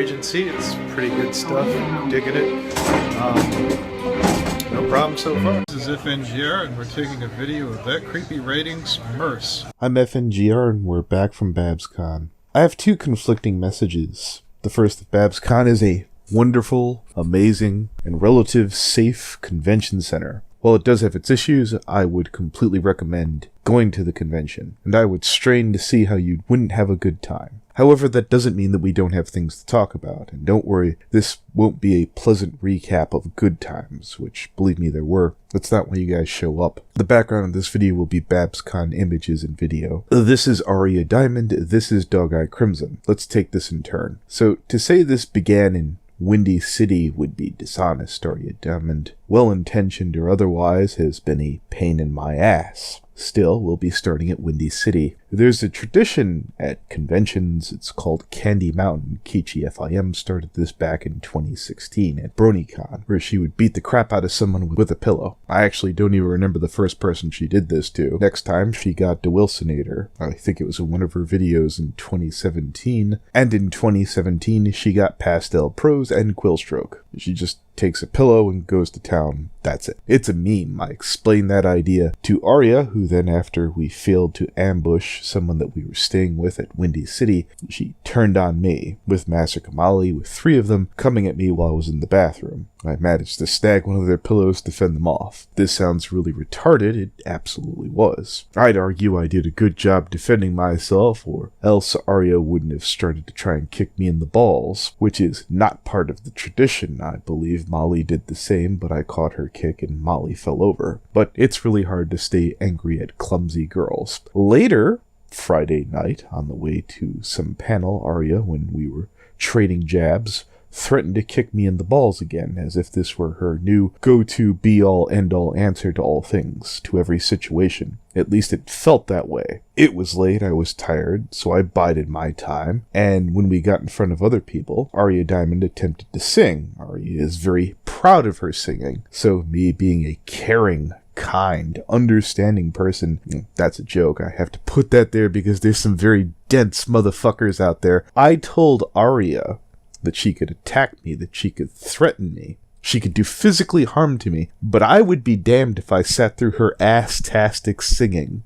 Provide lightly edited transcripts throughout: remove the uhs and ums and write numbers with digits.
Regency. It's pretty good stuff. Digging it. No problem so far. This is FNGR, and we're taking a video of That Creepy Ratings Merce. I'm FNGR, and we're back from BabsCon. I have two conflicting messages. The first of BabsCon is a wonderful, amazing, and relative safe convention center. While it does have its issues, I would completely recommend going to the convention, and I would strain to see how you wouldn't have a good time. However, that doesn't mean that we don't have things to talk about, and don't worry, this won't be a pleasant recap of good times, which, believe me, there were. That's not why you guys show up. The background of this video will be BabsCon images and video. This is Aria Diamond, this is Dogi Crimson. Let's take this in turn. So, to say this began in Windy City would be dishonest. Aria Diamond, well-intentioned or otherwise, has been a pain in my ass. Still, we'll be starting at Windy City. There's a tradition at conventions, it's called Candy Mountain. Kichi FIM started this back in 2016 at BronyCon, where she would beat the crap out of someone with a pillow. I actually don't even remember the first person she did this to. Next time, she got DeWilsonator. I think it was in one of her videos in 2017. And in 2017, she got Pastel Prose and Quillstroke. She just takes a pillow and goes to town. That's it. It's a meme. I explained that idea to Aria, who then, after we failed to ambush someone that we were staying with at Windy City, she turned on me with Massacre Molly, with 3 of them coming at me while I was in the bathroom. I managed to snag one of their pillows to fend them off. This sounds really retarded. It absolutely was. I'd argue I did a good job defending myself, or else Aria wouldn't have started to try and kick me in the balls, which is not part of the tradition. I believe Molly did the same, but I caught her kick and Molly fell over. But it's really hard to stay angry at clumsy girls. Later, Friday night, on the way to some panel, Aria, when we were trading jabs, threatened to kick me in the balls again, as if this were her new go-to be-all end-all answer to all things, to every situation. At least it felt that way. It was late, I was tired, so I bided my time, and when we got in front of other people, Aria Diamond attempted to sing. Aria is very proud of her singing, so me being a caring, kind, understanding person, that's a joke, I have to put that there because there's some very dense motherfuckers out there. I told Aria that she could attack me, that she could threaten me, she could do physically harm to me, but I would be damned if I sat through her ass-tastic singing.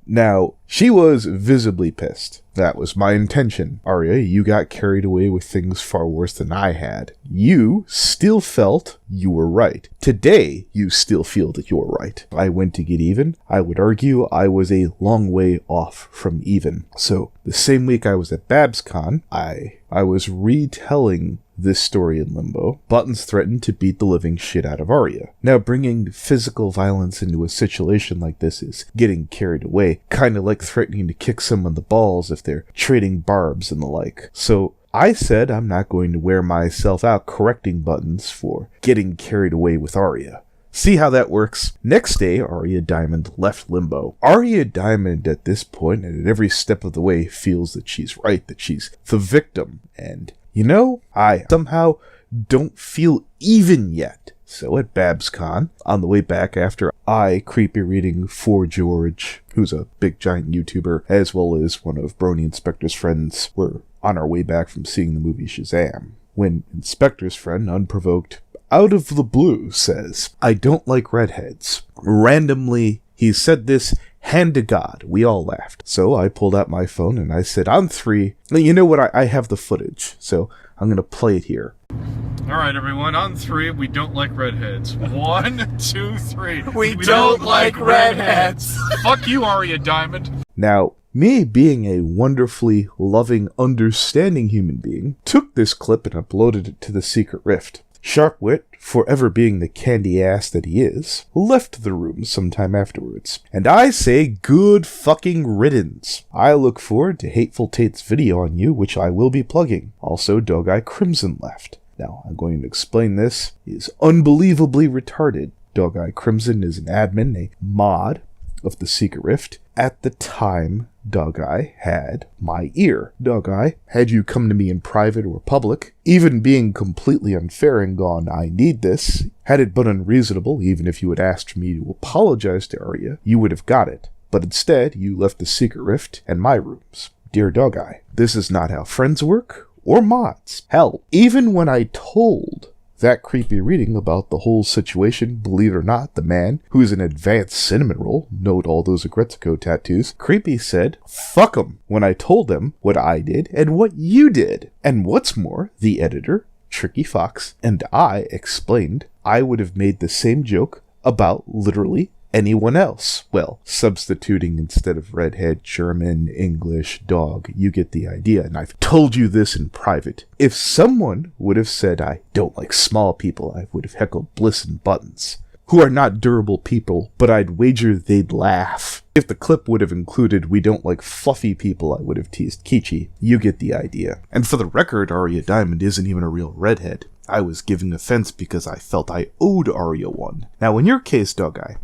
Now, she was visibly pissed. That was my intention. Aria, you got carried away with things far worse than I had. You still felt you were right. Today, you still feel that you're right. I went to get even. I would argue I was a long way off from even. So, the same week I was at BabsCon, I was retelling this story in Limbo. Buttons threatened to beat the living shit out of Aria. Now, bringing physical violence into a situation like this is getting carried away, kind of like threatening to kick someone in the balls if they're trading barbs and the like. So, I said I'm not going to wear myself out correcting Buttons for getting carried away with Aria. See how that works? Next day, Aria Diamond left Limbo. Aria Diamond at this point, and at every step of the way, feels that she's right, that she's the victim, and you know, I somehow don't feel even yet. So at BabsCon, on the way back after I creepy reading for George, who's a big giant YouTuber, as well as one of Brony Inspector's friends, were on our way back from seeing the movie Shazam, when Inspector's friend, unprovoked, out of the blue, says, "I don't like redheads." Randomly, he said this, hand to God. We all laughed. So I pulled out my phone and I said, on 3, you know what, I have the footage, so I'm going to play it here. Alright everyone, on 3, we don't like redheads. 1, 2, 3. We don't like redheads! Fuck you, Aria Diamond! Now, me being a wonderfully loving, understanding human being, took this clip and uploaded it to the Secret Rift. Sharpwit, forever being the candy ass that he is, left the room sometime afterwards. And I say good fucking riddance. I look forward to Hateful Tate's video on you, which I will be plugging. Also, Dogi Crimson left. Now, I'm going to explain this. He is unbelievably retarded. Dogi Crimson is an admin, a mod of the Secret Rift. At the time, Dogi had my ear. Dogi, had you come to me in private or public, even being completely unfair and gone, I need this, had it been unreasonable, even if you had asked me to apologize to Aria, you would have got it. But instead, you left the Secret Rift and my rooms. Dear Dogi, this is not how friends work, or mods. Hell, even when I told that creepy reading about the whole situation, believe it or not, the man who's an advanced cinnamon roll, note all those Agretsuko tattoos, creepy said, fuck him, when I told them what I did and what you did. And what's more, the editor, Tricky Fox, and I explained I would have made the same joke about literally anyone else. Well, substituting instead of redhead, German, English, dog, you get the idea, and I've told you this in private. If someone would have said I don't like small people, I would have heckled Bliss and Buttons, who are not durable people, but I'd wager they'd laugh. If the clip would have included we don't like fluffy people, I would have teased Kichi. You get the idea. And for the record, Aria Diamond isn't even a real redhead. I was giving offense because I felt I owed Aria one. Now in your case, Dogi,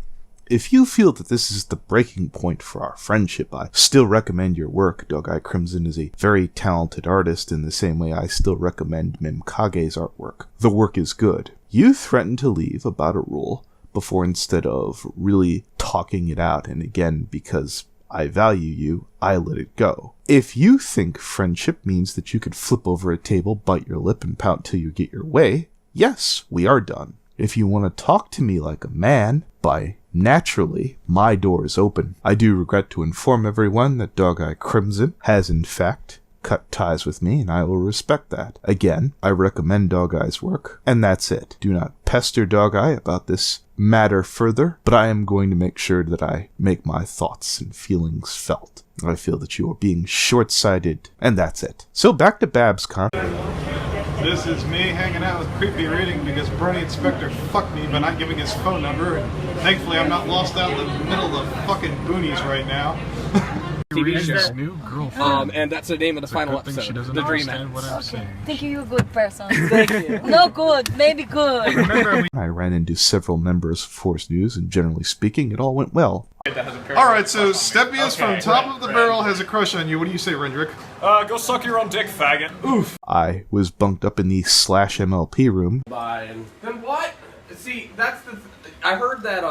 if you feel that this is the breaking point for our friendship, I still recommend your work. Dogi Crimson is a very talented artist in the same way I still recommend Mimkage's artwork. The work is good. You threatened to leave about a rule before instead of really talking it out, and again, because I value you, I let it go. If you think friendship means that you could flip over a table, bite your lip, and pout till you get your way, yes, we are done. If you want to talk to me like a man, naturally, my door is open. I do regret to inform everyone that Dogi Crimson has in fact cut ties with me, and I will respect that. Again, I recommend Dogi's work, and that's it. Do not pester Dogi about this matter further, but I am going to make sure that I make my thoughts and feelings felt. I feel that you are being short-sighted, and that's it. So back to BabsCon. This is me hanging out with Creepy Reading because Brony Inspector fucked me by not giving his phone number, and thankfully I'm not lost out in the middle of the fucking boonies right now. Reading's new girlfriend. And that's the name of the final episode. She doesn't The Dream understand End. what I'm saying. Thank you, you're a good person. Thank you. No good, maybe good. Remember, I ran into several members of Force News, and generally speaking, it all went well. Alright, so Steppius from Top of the Barrel has a crush on you. What do you say, Rendrick? Go suck your own dick, faggot. Oof. I was bunked up in the /MLP room. Then what? See, that's the. I heard that.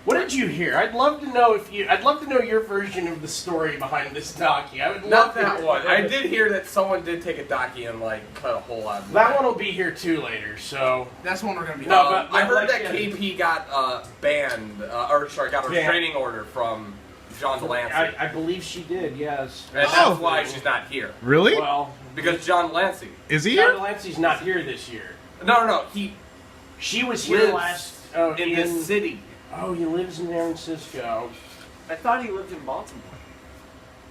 What did you hear? I'd love to know I'd love to know your version of the story behind this docu. I would love Not that one. I did hear that someone did take a docu and cut a hole out of it. That one will be here too later. So that's one we're gonna be. No, but I heard that yeah. KP got banned, got a restraining order from John Delancey. I believe she did. Yes. And that's why she's not here. Really? Well, Because John Delancey. Is he John here? Delancey's not here this year. No. She was here lives last. in this city. Oh, he lives in San Francisco. I thought he lived in Baltimore.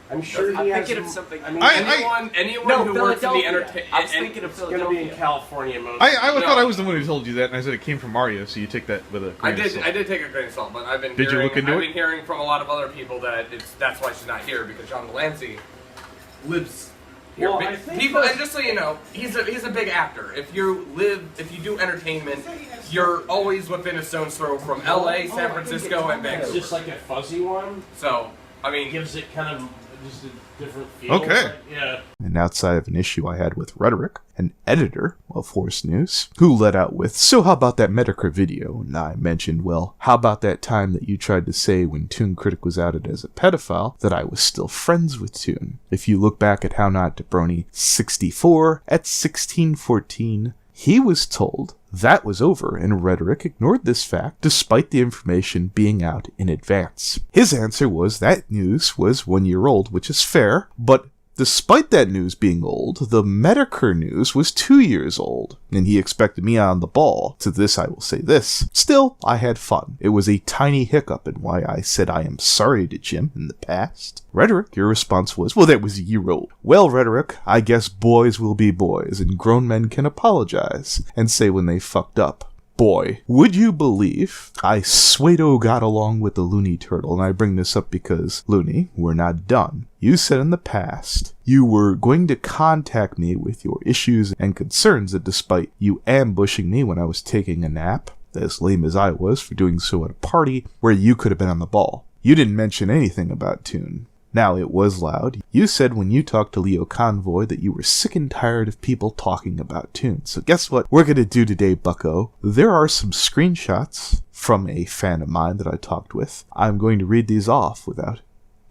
I'm sure I'm he has. thinking of something. I mean, Anyone who works in the entertainment. I was thinking of it's going to be in Philadelphia. California most. I thought I was the one who told you that, and I said it came from Aria, so you take that with a grain of salt. I did take a grain of salt, but I've been Did you hearing, look into I've it? been hearing from a lot of other people that that's why she's not here, because John Delancey lives here. Well, I think people, that's- and just so you know, he's a big actor. If you do entertainment, you're always within a stone's throw from LA, San Francisco, and It's Vancouver. just like a fuzzy one. So, I mean, Gives it kind of just a different feel. Okay. but yeah. And outside of an issue I had with Rhetoric, an editor of Force News, who let out with, so how about that Metacritic video? And I mentioned, well, how about that time that you tried to say when Toon Kritic was outed as a pedophile, that I was still friends with Toon? If you look back at How Not to Brony 64, at 1614, he was told that was over, and Rhetoric ignored this fact despite the information being out in advance. His answer was that news was 1 year old, which is fair, but despite that news being old, the Metacritic news was 2 years old, and he expected me on the ball. To this I will say this. Still, I had fun. It was a tiny hiccup in why I said I am sorry to Jim in the past. Rhetoric, your response was, well, that was a year old. Well, Rhetoric, I guess boys will be boys, and grown men can apologize and say when they fucked up. Boy, would you believe I pseudo got along with the Looney Turtle, and I bring this up because, Looney, we're not done. You said in the past you were going to contact me with your issues and concerns that despite you ambushing me when I was taking a nap, as lame as I was for doing so at a party where you could have been on the ball. You didn't mention anything about Toon. Now, it was loud. You said when you talked to Leo Convoy that you were sick and tired of people talking about Toon. So guess what we're going to do today, bucko? There are some screenshots from a fan of mine that I talked with. I'm going to read these off without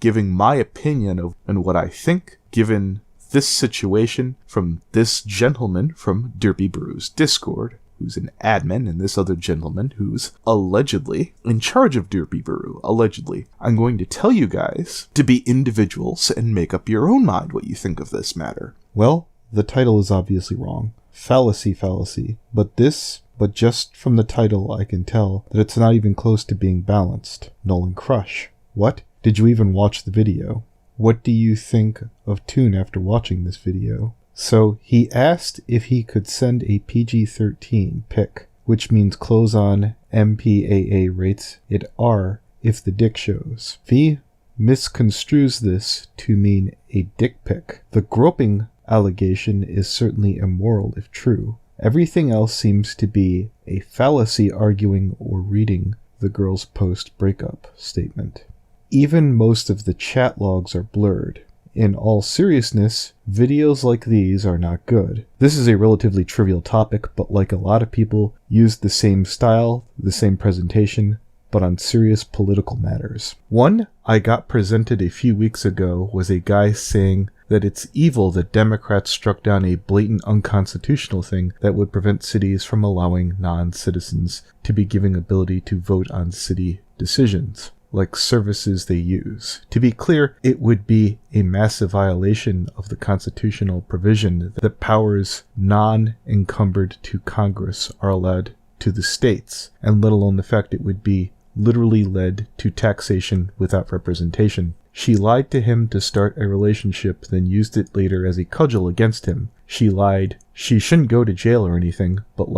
giving my opinion of and what I think, given this situation from this gentleman from Derpy Brew's Discord, who's an admin, and this other gentleman who's allegedly in charge of Derpy Brew. Allegedly. I'm going to tell you guys to be individuals and make up your own mind what you think of this matter. Well, the title is obviously wrong. Fallacy. But just from the title I can tell that it's not even close to being balanced. Nolan Crush. What? Did you even watch the video? What do you think of Toon after watching this video? So he asked if he could send a PG-13 pic, which means close on MPAA rates it R if the dick shows. V misconstrues this to mean a dick pic. The groping allegation is certainly immoral if true. Everything else seems to be a fallacy arguing or reading the girl's post-breakup statement. Even most of the chat logs are blurred. In all seriousness, videos like these are not good. This is a relatively trivial topic, but like a lot of people, use the same style, the same presentation, but on serious political matters. One I got presented a few weeks ago was a guy saying that it's evil that Democrats struck down a blatant unconstitutional thing that would prevent cities from allowing non-citizens to be given ability to vote on city decisions, like services they use. To be clear, it would be a massive violation of the constitutional provision that powers non-encumbered to Congress are allowed to the states, and let alone the fact it would be literally led to taxation without representation. She lied to him to start a relationship, then used it later as a cudgel against him. She lied. She shouldn't go to jail or anything, but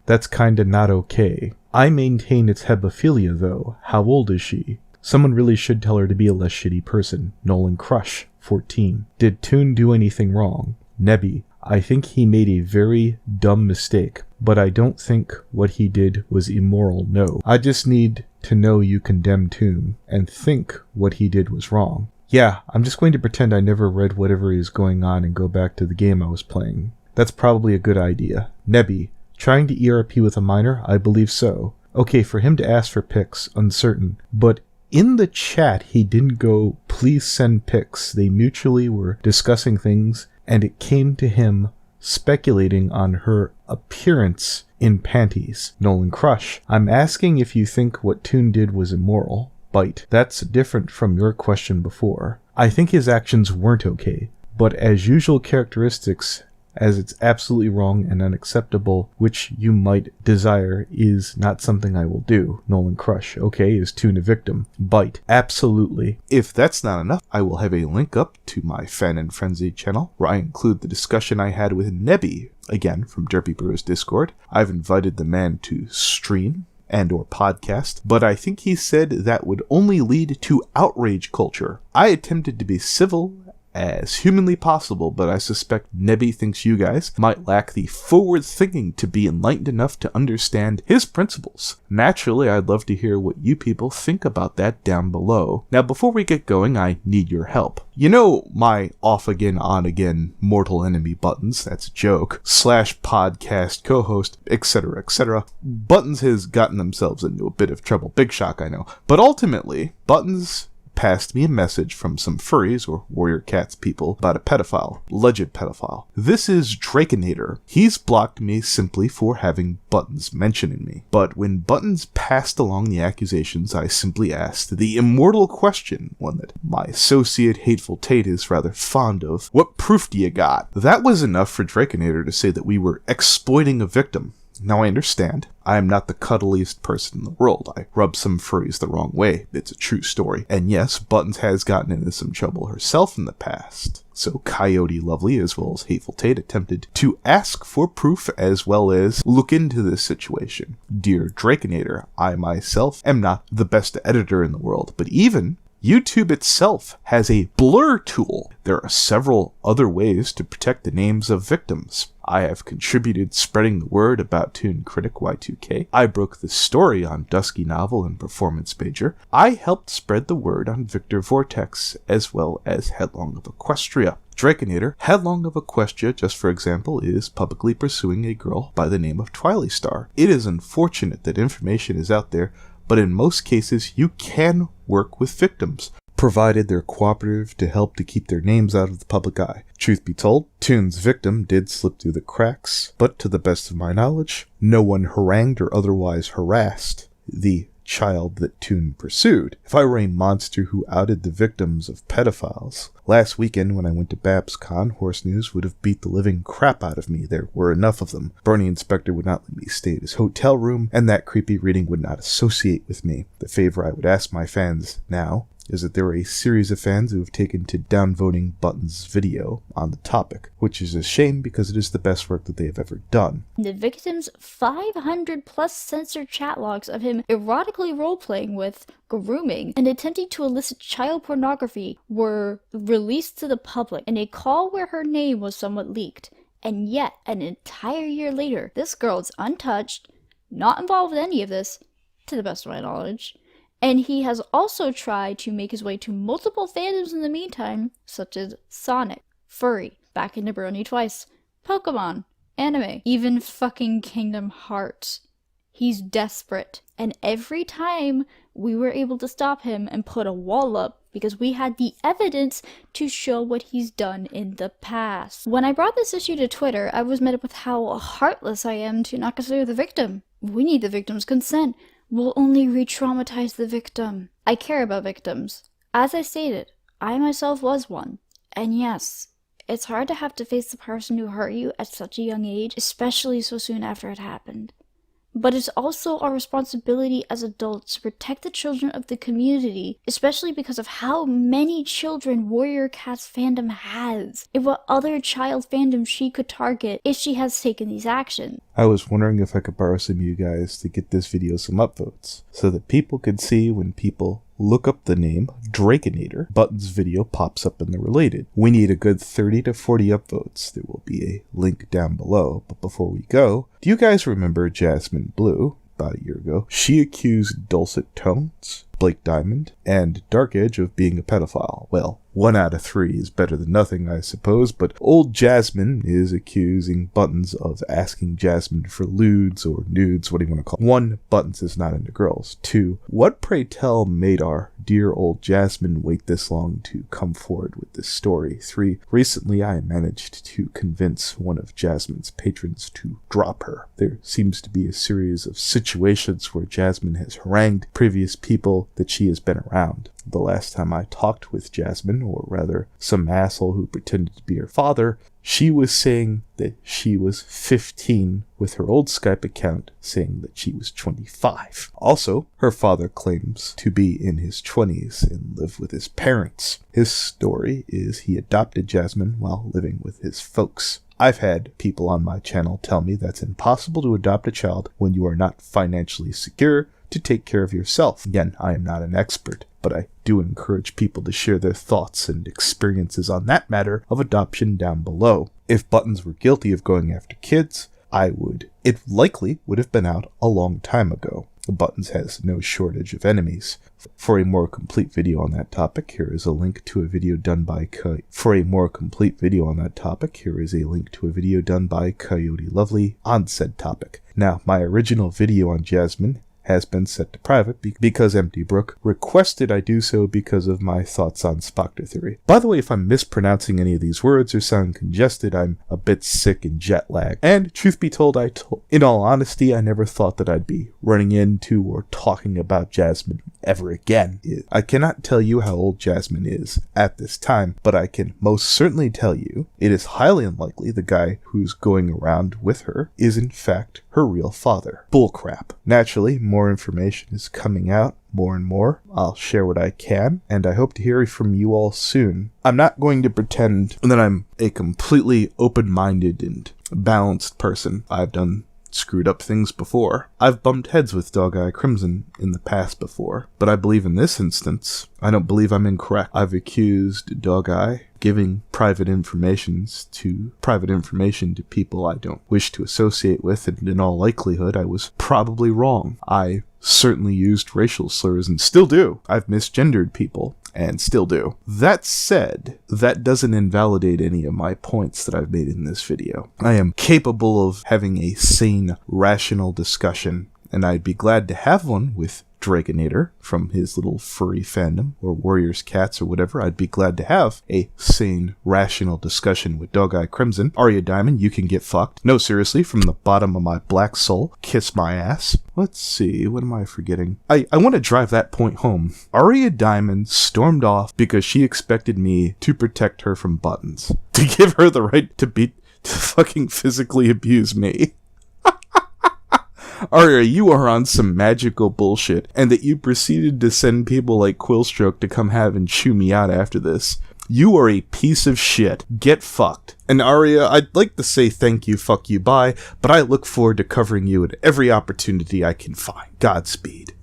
that's kinda not okay. I maintain it's hebephilia though. How old is she? Someone really should tell her to be a less shitty person. Nolan Crush, 14. Did Toon do anything wrong? Nebby, I think he made a very dumb mistake, but I don't think what he did was immoral, no. I just need to know you condemn Toon, and think what he did was wrong. Yeah, I'm just going to pretend I never read whatever is going on and go back to the game I was playing. That's probably a good idea. Nebby, trying to ERP with a minor? I believe so. Okay, for him to ask for pics, uncertain, but in the chat he didn't go, please send pics. They mutually were discussing things, and it came to him speculating on her appearance in panties. Nolan Crush, I'm asking if you think what Toon did was immoral. Bite, that's different from your question before. I think his actions weren't okay, but as usual characteristics, as it's absolutely wrong and unacceptable, which you might desire, is not something I will do. Nolan Crush, okay, is Toon a victim? Bite, absolutely. If that's not enough, I will have a link up to my Fan and Frenzy channel, where I include the discussion I had with Nebby, again, from Derpy Brew's Discord. I've invited the man to stream and or podcast, but I think he said that would only lead to outrage culture. I attempted to be civil as humanly possible, but I suspect Nebby thinks you guys might lack the forward thinking to be enlightened enough to understand his principles. Naturally, I'd love to hear what you people think about that down below. Now, before we get going, I need your help. You know my off again, on again, mortal enemy Buttons, that's a joke, / podcast co-host, etc., etc. Buttons has gotten themselves into a bit of trouble. Big shock, I know. But ultimately, Buttons passed me a message from some furries or warrior cats people about a pedophile, alleged pedophile. This is Draikinator. He's blocked me simply for having Buttons mentioning me. But when Buttons passed along the accusations, I simply asked the immortal question, one that my associate Hateful Tate is rather fond of. What proof do you got? That was enough for Draikinator to say that we were exploiting a victim. Now I understand. I am not the cuddliest person in the world. I rub some furries the wrong way. It's a true story. And yes, Buttons has gotten into some trouble herself in the past. So Coyote Lovely as well as Hateful Tate attempted to ask for proof as well as look into this situation. Dear Draikinator, I myself am not the best editor in the world, but even YouTube itself has a blur tool. There are several other ways to protect the names of victims. I have contributed spreading the word about Toon Kritic Y2K. I broke the story on Dusky Novel and Performance Major. I helped spread the word on Victor Vortex, as well as Headlong of Equestria. Draikinator, Headlong of Equestria, just for example, is publicly pursuing a girl by the name of Twilight Star. It is unfortunate that information is out there, but in most cases, you can work with victims. provided they're cooperative to help to keep their names out of the public eye. Truth be told, Toon's victim did slip through the cracks, but to the best of my knowledge, no one harangued or otherwise harassed the child that Toon pursued. If I were a monster who outed the victims of pedophiles, last weekend when I went to BabsCon, Horse News would have beat the living crap out of me. There were enough of them. Brony Inspector would not let me stay at his hotel room, and that creepy reading would not associate with me. The favor I would ask my fans now is that there are a series of fans who have taken to downvoting Button's video on the topic, which is a shame because it is the best work that they have ever done. The victim's 500 plus censored chat logs of him erotically role-playing with, grooming, and attempting to elicit child pornography were released to the public in a call where her name was somewhat leaked. And yet, an entire year later, this girl is untouched, not involved with any of this, to the best of my knowledge. And he has also tried to make his way to multiple fandoms in the meantime, such as Sonic, Furry, back into Brony twice, Pokemon, anime, even fucking Kingdom Hearts. He's desperate. And every time we were able to stop him and put a wall up because we had the evidence to show what he's done in the past. When I brought this issue to Twitter, I was met up with how heartless I am to not consider the victim. We need the victim's consent. Will only re-traumatize the victim. I care about victims. As I stated, I myself was one. And yes, it's hard to have to face the person who hurt you at such a young age, especially so soon after it happened. But it's also our responsibility as adults to protect the children of the community, especially because of how many children Warrior Cat's fandom has, and what other child fandom she could target if she has taken these actions. I was wondering if I could borrow some of you guys to get this video some upvotes, so that people could see when people look up the name Draikinator, Button's video pops up in the related. We need a good 30 to 40 upvotes. There will be a link down below, but before we go, do you guys remember Jasmine Blue? About a year ago, she accused Dulcet Tones, Blake Diamond, and Dark Edge of being a pedophile. Well, 1 out of 3 is better than nothing, I suppose, but old Jasmine is accusing Buttons of asking Jasmine for lewds or nudes, what do you want to call it? 1, Buttons is not into girls. 2, what pray tell made our dear old Jasmine wait this long to come forward with this story? 3, recently I managed to convince one of Jasmine's patrons to drop her. There seems to be a series of situations where Jasmine has harangued previous people that she has been around. The last time I talked with Jasmine, or rather some asshole who pretended to be her father, she was saying that she was 15 with her old Skype account saying that she was 25. Also, her father claims to be in his 20s and live with his parents. His story is he adopted Jasmine while living with his folks. I've had people on my channel tell me that's impossible to adopt a child when you are not financially secure to take care of yourself. Again, I am not an expert, but I do encourage people to share their thoughts and experiences on that matter of adoption down below. If Buttons were guilty of going after kids, it likely would have been out a long time ago. Buttons has no shortage of enemies. For a more complete video on that topic, here is a link to a video done by Coyote Lovely on said topic. Now, my original video on Jasmine has been set to private because Empty Brook requested I do so because of my thoughts on Spectre theory. By the way, if I'm mispronouncing any of these words or sound congested, I'm a bit sick and jet lagged. And truth be told, in all honesty, I never thought that I'd be running into or talking about Jasmine ever again. I cannot tell you how old Jasmine is at this time, but I can most certainly tell you it is highly unlikely the guy who's going around with her is in fact her real father. Bullcrap. Naturally, more information is coming out more and more. I'll share what I can, and I hope to hear from you all soon. I'm not going to pretend that I'm a completely open-minded and balanced person. I've done screwed up things before. I've bumped heads with Dog Eye Crimson in the past before, but I believe in this instance, I don't believe I'm incorrect. I've accused Dog Eye giving private information to people I don't wish to associate with, and in all likelihood, I was probably wrong. I certainly used racial slurs and still do. I've misgendered people and still do. That said, that doesn't invalidate any of my points that I've made in this video. I am capable of having a sane, rational discussion, and I'd be glad to have one with Draikinator from his little furry fandom, or Warriors Cats or whatever, I'd be glad to have a sane, rational discussion with Dog Eye Crimson. Aria Diamond, you can get fucked. No, seriously, from the bottom of my black soul, kiss my ass. Let's see, what am I forgetting? I want to drive that point home. Aria Diamond stormed off because she expected me to protect her from buttons. To give her the right to fucking physically abuse me. Aria, you are on some magical bullshit, and that you proceeded to send people like Quillstroke to come have and chew me out after this. You are a piece of shit. Get fucked. And Aria, I'd like to say thank you, fuck you, bye, but I look forward to covering you at every opportunity I can find. Godspeed.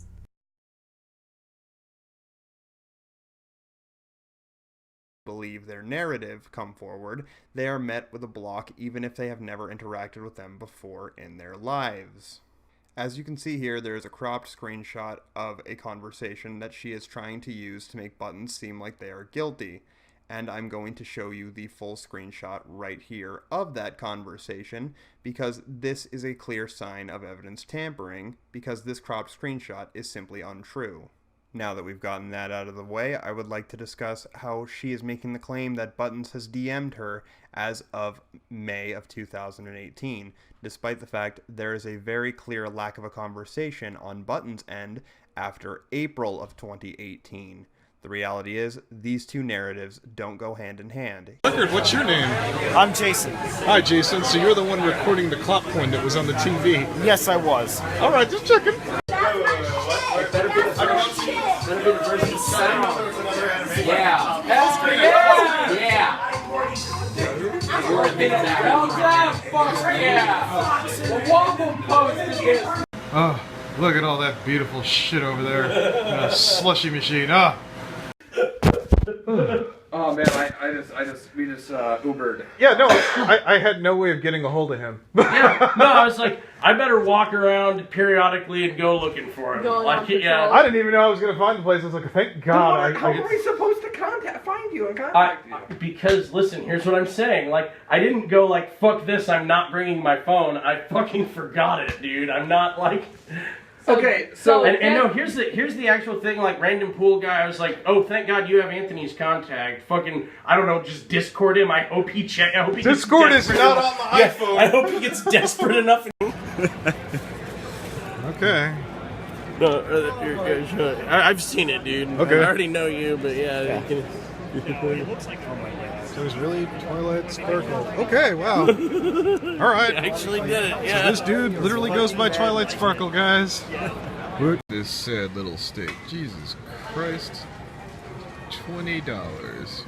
Believe their narrative come forward, they are met with a block even if they have never interacted with them before in their lives. As you can see here, there is a cropped screenshot of a conversation that she is trying to use to make buttons seem like they are guilty. And I'm going to show you the full screenshot right here of that conversation, because this is a clear sign of evidence tampering, because this cropped screenshot is simply untrue. Now that we've gotten that out of the way, I would like to discuss how she is making the claim that Buttons has DM'd her as of May of 2018, despite the fact there is a very clear lack of a conversation on Buttons' end after April of 2018. The reality is, these two narratives don't go hand in hand. Record, what's your name? I'm Jason. Hi, Jason. So you're the one recording the clock point that was on the TV? Yes, I was. All right, just checking. Yeah. Yeah. Oh, look at all that beautiful shit over there in a slushy machine. Oh man, we just Ubered. Yeah, no, I had no way of getting a hold of him. Yeah, no, I was like, I better walk around periodically and go looking for him. Like, yeah. I didn't even know I was going to find the place. I was like, thank God. How are we supposed to find you and contact you? Because, listen, here's what I'm saying. Like, I didn't go like, fuck this, I'm not bringing my phone. I fucking forgot it, dude. I'm not like... Okay, so and no, here's the actual thing. Like, random pool guy, I was like, oh, thank God you have Anthony's contact. Fucking, I don't know, just Discord him. I hope he Discord is not on the iPhone. I hope he gets desperate enough. Okay. No, I've seen it, dude. Okay. I already know you, but yeah. It looks like, oh my God. There's really Twilight Sparkle. Okay, wow. All right. I actually did it, yeah. So this dude literally goes by Twilight Sparkle, guys. Look at this sad little stick. Jesus Christ. $20.